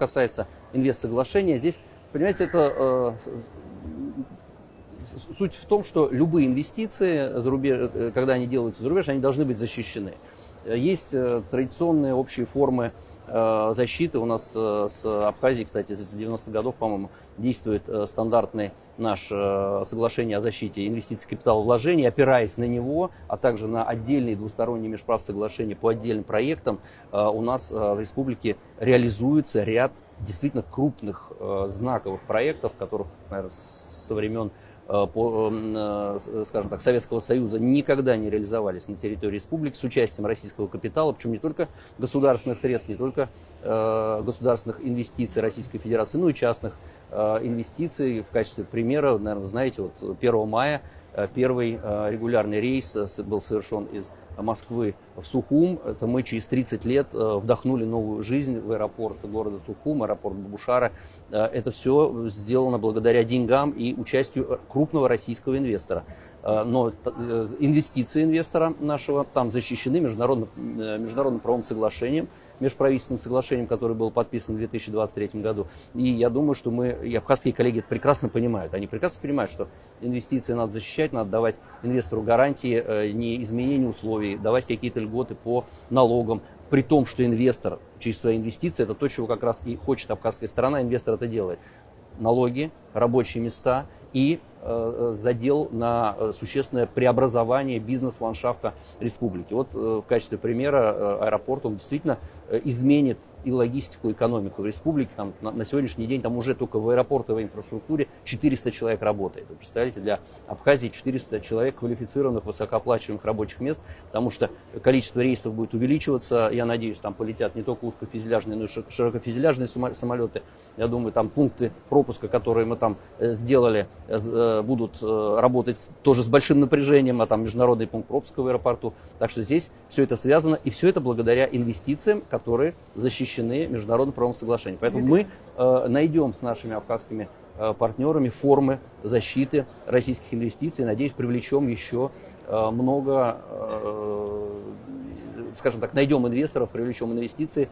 касается инвестсоглашения, здесь, понимаете, это суть в том, что любые инвестиции, когда они делаются за рубеж, они должны быть защищены. Есть традиционные общие формы защиты. У нас с Абхазией, кстати, с 90-х годов, по-моему, действует стандартное наше соглашение о защите инвестиций, капиталовложений. Опираясь на него, а также на отдельные двусторонние межправ соглашения по отдельным проектам, у нас в республике реализуется ряд действительно крупных знаковых проектов, которых, наверное, со времен, скажем так, Советского Союза никогда не реализовались на территории республики с участием российского капитала, причем не только государственных средств, не только государственных инвестиций Российской Федерации, но и частных инвестиций. В качестве примера, наверное, знаете, вот 1 мая первый регулярный рейс был совершен из Москвы в Сухум. Это мы через 30 лет вдохнули новую жизнь в аэропорт города Сухум, аэропорт Бабушара. Это все сделано благодаря деньгам и участию крупного российского инвестора. Но инвестиции инвестора нашего там защищены международным правовым соглашением, межправительственным соглашением, которое было подписано в 2023 году. И я думаю, что и абхазские коллеги это прекрасно понимают. Они прекрасно понимают, что инвестиции надо защищать, надо давать инвестору гарантии, не изменения условий, давать какие-то льготы по налогам. При том, что инвестор через свои инвестиции, это то, чего как раз и хочет абхазская сторона, инвестор это делает. Налоги, рабочие места и задел на существенное преобразование бизнес-ландшафта республики. Вот в качестве примера аэропорт, он действительно изменит и логистику, и экономику в республике. Там, на сегодняшний день там уже только в аэропортовой инфраструктуре 400 человек работает. Вы представляете, для Абхазии 400 человек квалифицированных, высокооплачиваемых рабочих мест, потому что количество рейсов будет увеличиваться. Я надеюсь, там полетят не только узкофюзеляжные, но и широкофюзеляжные самолеты. Я думаю, там пункты пропуска, которые мы там сделали, будут работать тоже с большим напряжением, а там международный пункт пропуска в аэропорту. Так что здесь все это связано, и все это благодаря инвестициям, которые защищены международным правовым соглашением. Поэтому мы найдем с нашими абхазскими партнерами формы защиты российских инвестиций. Надеюсь, привлечем еще много, скажем так, найдем инвесторов, привлечем инвестиции.